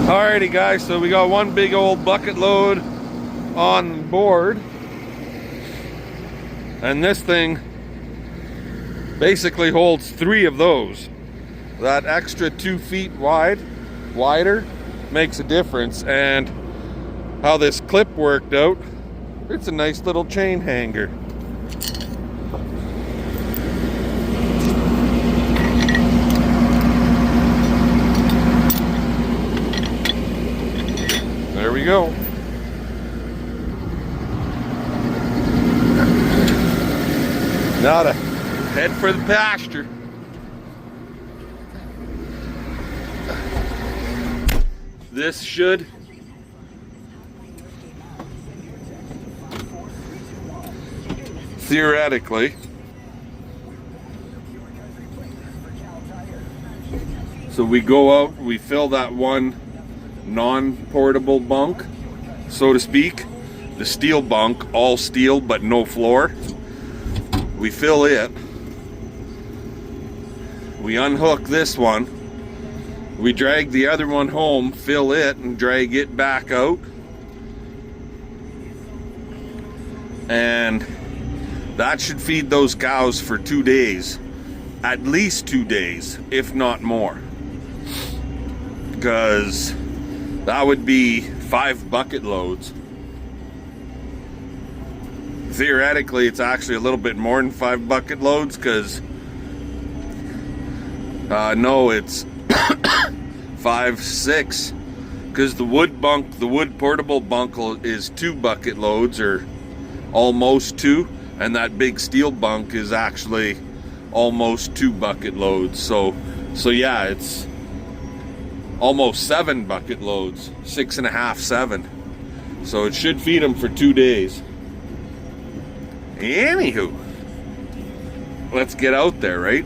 Alrighty guys, so we got one big old bucket load on board, and this thing basically holds 3 of those. That extra 2 feet wider makes a difference. And how this clip worked out, it's a nice little chain hanger. There we go. Now to head for the pasture. This should theoretically, so we go out, we fill that one non-portable bunk, so to speak, the steel bunk, all steel but no floor. We fill it, we unhook this one, we drag the other one home, fill it, and drag it back out. And that should feed those cows for 2 days. At least 2 days, if not more. Because that would be 5 bucket loads. Theoretically, it's actually a little bit more than 5 bucket loads, because no, it's 5, 6, because the wood portable bunk is 2 bucket loads, or almost 2, and that big steel bunk is actually almost 2 bucket loads. So yeah, it's almost 7 bucket loads, 6.5, 7. So it should feed them for 2 days. Anywho, let's get out there, right?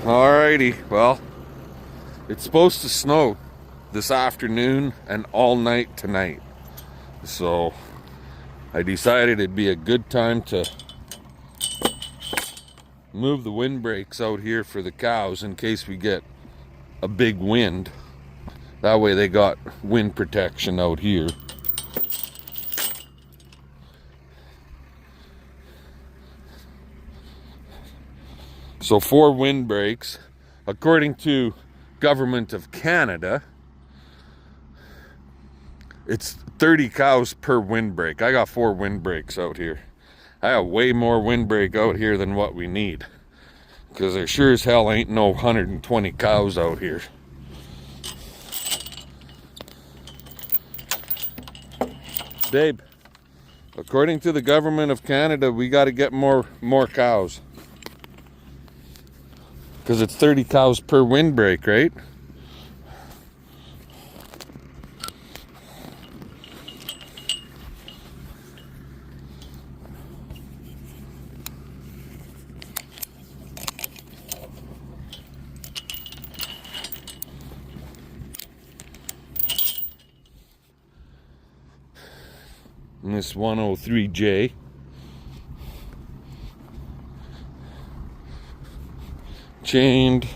Alrighty, well, it's supposed to snow this afternoon and all night tonight. So I decided it'd be a good time to move the windbreaks out here for the cows in case we get a big wind. That way they got wind protection out here. So 4 windbreaks, according to Government of Canada, it's 30 cows per windbreak. I got 4 windbreaks out here. I got way more windbreak out here than what we need, because there sure as hell ain't no 120 cows out here. Babe, according to the Government of Canada, we got to get more cows. Because it's 30 cows per windbreak, right? And this 103J. Chained.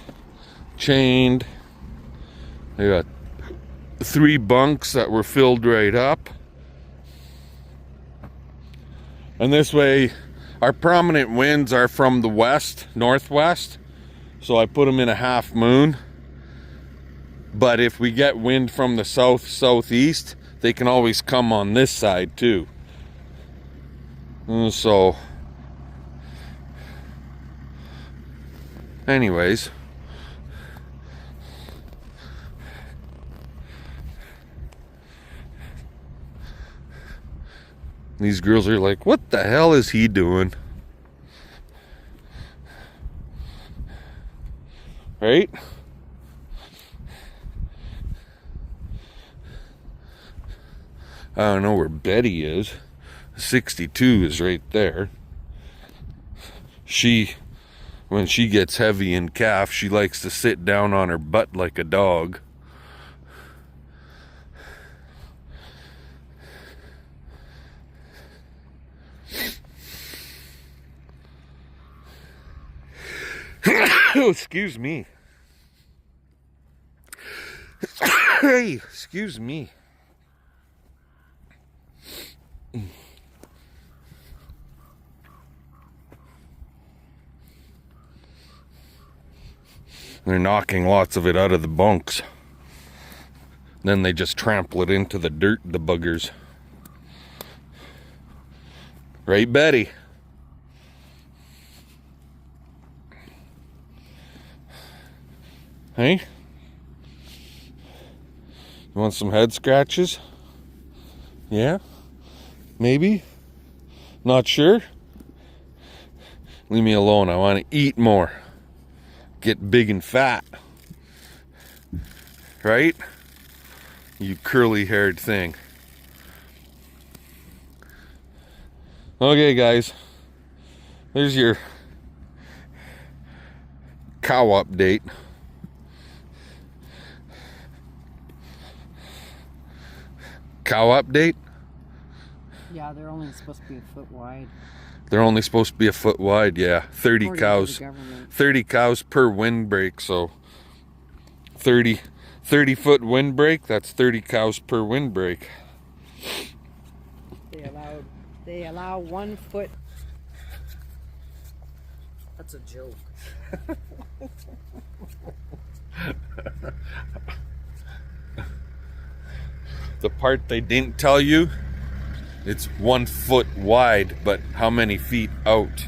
I got 3 bunks that were filled right up. And this way, our prominent winds are from the west, northwest. So I put them in a half moon. But if we get wind from the south, southeast, they can always come on this side too. And so, anyways, these girls are like, what the hell is he doing? Right? I don't know where Betty is. 62 is right there. When she gets heavy in calf, she likes to sit down on her butt like a dog. Oh, excuse me. Hey, excuse me. They're knocking lots of it out of the bunks. Then they just trample it into the dirt, the buggers. Right, Betty? Hey? You want some head scratches? Yeah? Maybe? Not sure? Leave me alone. I want to eat more. Get big and fat. Right? You curly-haired thing. Okay, guys. There's your cow update. Cow update? Yeah, they're only supposed to be a foot wide. They're only supposed to be a foot wide, yeah. 30 cows. 30 cows per windbreak, so 30 foot windbreak, that's 30 cows per windbreak. They allow 1 foot. That's a joke. The part they didn't tell you, it's 1 foot wide, but how many feet out?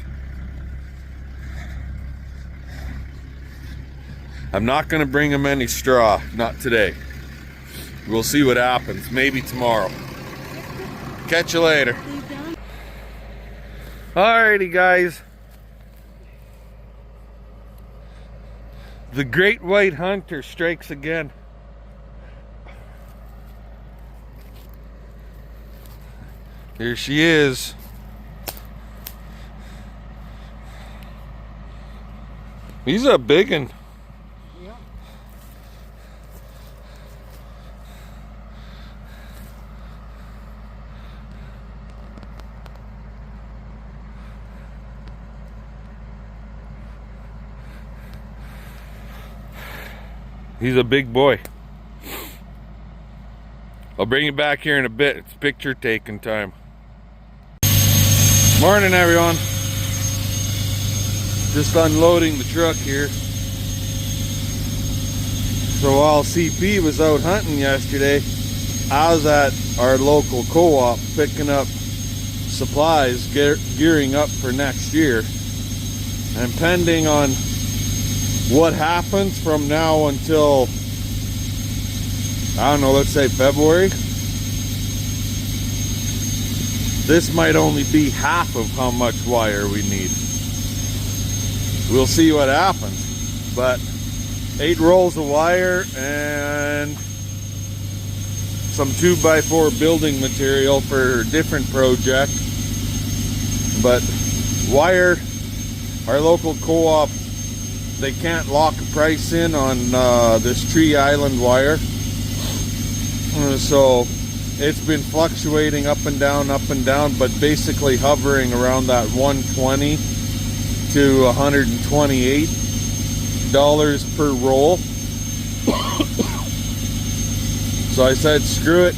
I'm not going to bring them any straw, not today. We'll see what happens, maybe tomorrow. Catch you later. Alrighty, guys. The great white hunter strikes again. Here she is. He's a big one. Yeah. He's a big boy. I'll bring you back here in a bit. It's picture taking time. Morning, everyone. Just unloading the truck here. So while CP was out hunting yesterday, I was at our local co-op picking up supplies, gearing up for next year. And pending on what happens from now until, I don't know, let's say February, this might only be half of how much wire we need. We'll see what happens. But 8 rolls of wire and some 2x4 building material for a different project. But wire, our local co-op, they can't lock a price in on this Tree Island wire. So it's been fluctuating up and down, but basically hovering around that $120 to $128 per roll. So I said, screw it.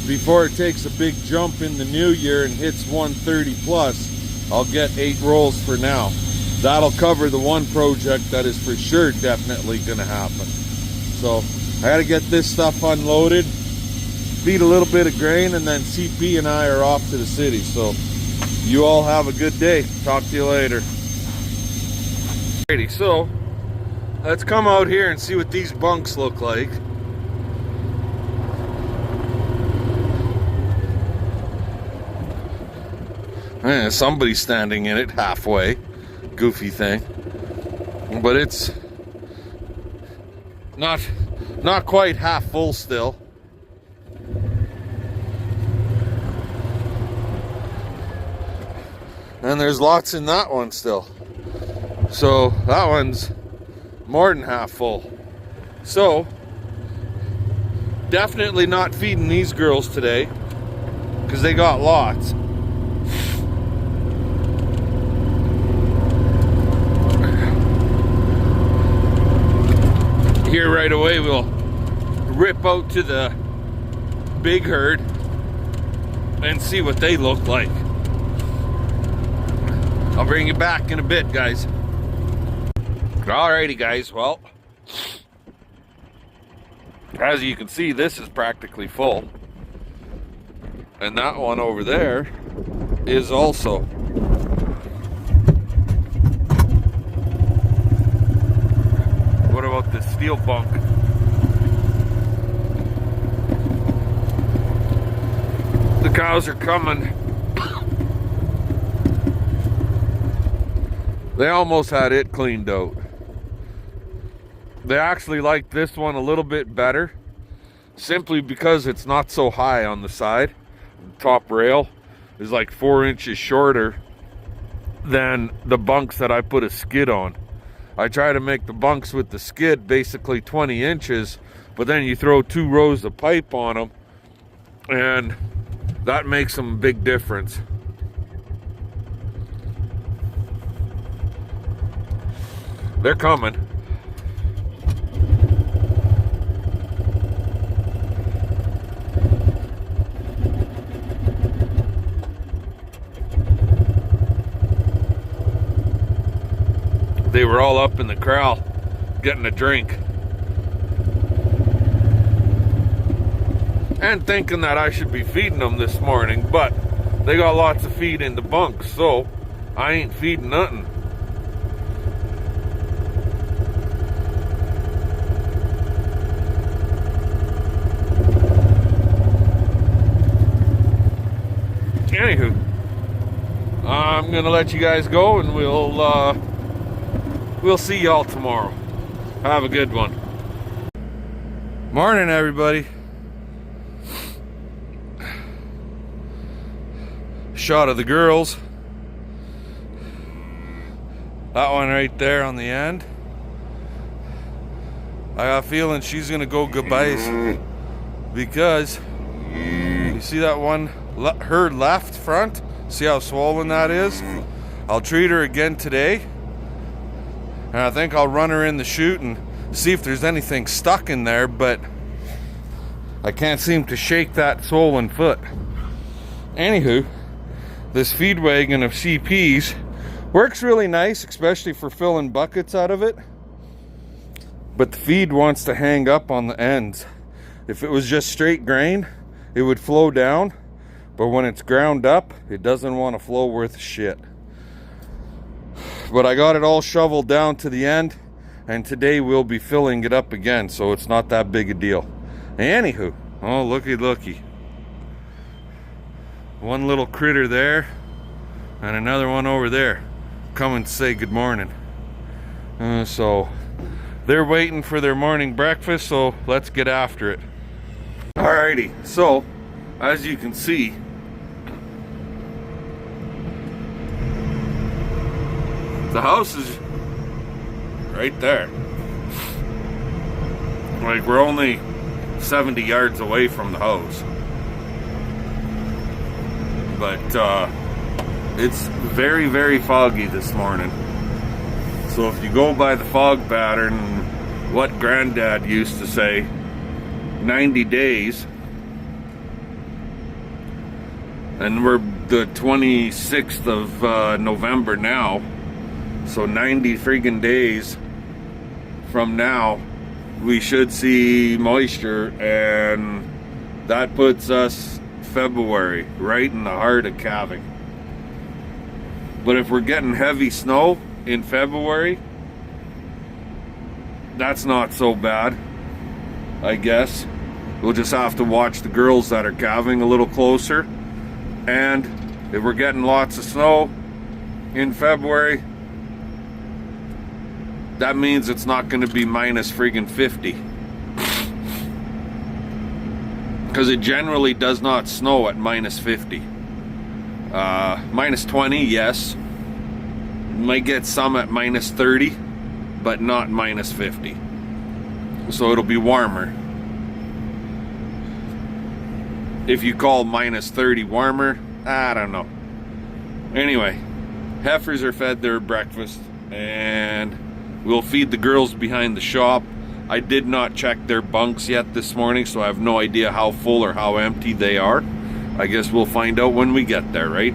Before it takes a big jump in the new year and hits 130 plus, I'll get 8 rolls for now. That'll cover the one project that is for sure definitely gonna happen. So I gotta get this stuff unloaded, feed a little bit of grain, and then CP and I are off to the city. So you all have a good day. Talk to you later. Alrighty, so let's come out here and see what these bunks look like. Somebody's standing in it halfway. Goofy thing. But it's not quite half full still. And there's lots in that one still. So that one's more than half full. So definitely not feeding these girls today because they got lots. Here right away we'll rip out to the big herd and see what they look like. I'll bring you back in a bit, guys. Alrighty, guys, well, as you can see, this is practically full. And that one over there is also. What about the steel bunk? The cows are coming. They almost had it cleaned out. They actually like this one a little bit better, simply because it's not so high on the side. The top rail is like 4 inches shorter than the bunks that I put a skid on. I try to make the bunks with the skid basically 20 inches, but then you throw 2 rows of pipe on them, and that makes them a big difference. They're coming. They were all up in the corral getting a drink and thinking that I should be feeding them this morning, but they got lots of feed in the bunks, so I ain't feeding nothing. Anywho, I'm gonna let you guys go, and we'll see y'all tomorrow. Have a good one. Morning, everybody. Shot of the girls. That one right there on the end. I got a feeling she's gonna go goodbyes, because you see that one, her left front, see how swollen that is? I'll treat her again today, and I think I'll run her in the chute and see if there's anything stuck in there, but I can't seem to shake that swollen foot. Anywho, this feed wagon of CP's works really nice, especially for filling buckets out of it, but the feed wants to hang up on the ends. If it was just straight grain, it would flow down, but when it's ground up, it doesn't want to flow worth shit. But I got it all shoveled down to the end, and today we'll be filling it up again, so it's not that big a deal. Anywho, oh, looky. One little critter there, and another one over there. Come and say good morning. So they're waiting for their morning breakfast, so let's get after it. Alrighty, so as you can see, the house is right there. Like, we're only 70 yards away from the house. But it's very, very foggy this morning. So if you go by the fog pattern, what Granddad used to say, 90 days, and we're the 26th of November now, so 90 friggin' days from now we should see moisture, and that puts us February, right in the heart of calving. But if we're getting heavy snow in February, that's not so bad, I guess. We'll just have to watch the girls that are calving a little closer. And if we're getting lots of snow in February, that means it's not going to be minus friggin' 50. Because it generally does not snow at minus 50. Minus 20, yes. Might get some at minus 30, but not minus 50. So it'll be warmer. If you call minus 30 warmer, I don't know. Anyway, heifers are fed their breakfast, and we'll feed the girls behind the shop. I did not check their bunks yet this morning, so I have no idea how full or how empty they are. I guess we'll find out when we get there, right?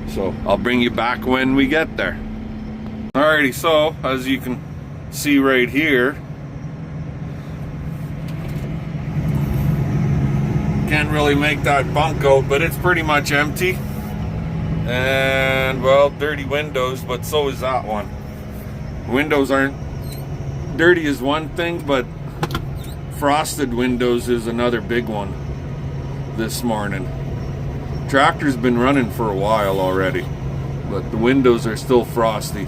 So I'll bring you back when we get there. Alrighty, so as you can see right here, can't really make that bunk out, but it's pretty much empty. And well, dirty windows, but so is that one. Windows aren't dirty is one thing, but frosted windows is another big one this morning. Tractor's been running for a while already, but the windows are still frosty.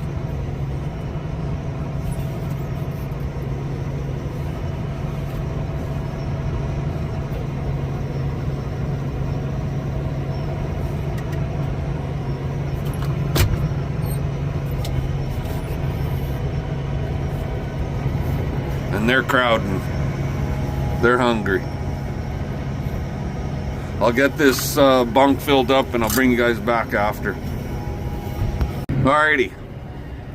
And they're crowding. They're hungry. I'll get this bunk filled up and I'll bring you guys back after. Alrighty.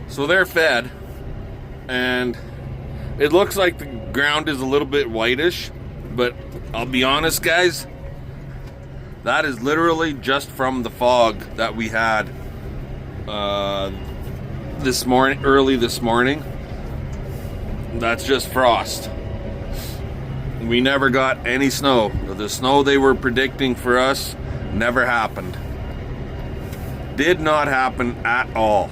So they're fed. And it looks like the ground is a little bit whitish. But I'll be honest, guys. That is literally just from the fog that we had this morning, early this morning. That's just frost. We never got any snow. The snow they were predicting for us never happened. Did not happen at all.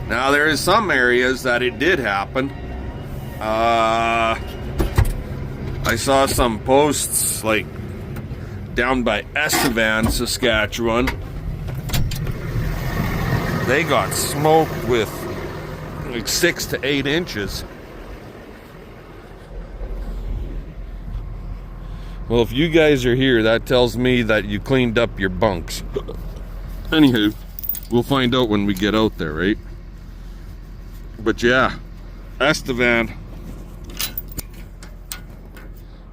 Now there is some areas that it did happen. I saw some posts like down by Estevan, Saskatchewan. They got smoked with like 6 to 8 inches. Well, if you guys are here, that tells me that you cleaned up your bunks. Anywho, we'll find out when we get out there, right? But yeah, Estevan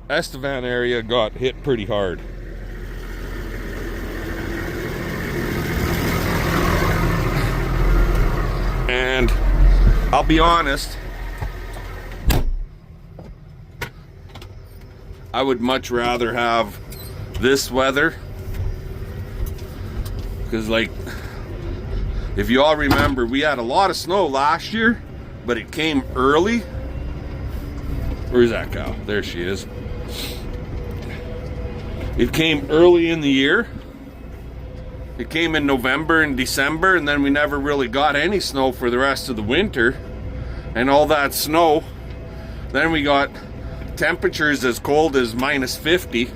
area got hit pretty hard. And I'll be honest, I would much rather have this weather, because like, if you all remember, we had a lot of snow last year, but it came early. Where's that cow? There she is. It came early in the year. It came in November and December, and then we never really got any snow for the rest of the winter. And all that snow, then we got temperatures as cold as -50.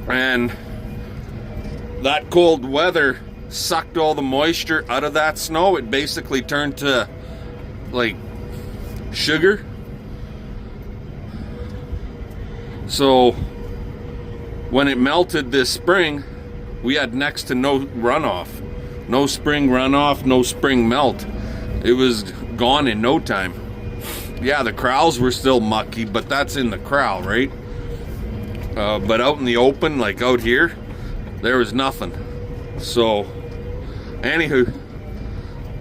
And that cold weather sucked all the moisture out of that snow. It basically turned to like sugar. So when it melted this spring, we had next to no runoff. No spring runoff, no spring melt. It was gone in no time. Yeah, the corrals were still mucky, but that's in the corral, right? But out in the open, like out here, there was nothing. So, anywho,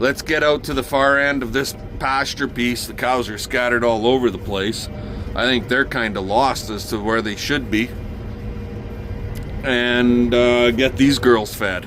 let's get out to the far end of this pasture piece. The cows are scattered all over the place. I think they're kind of lost as to where they should be. And get these girls fed.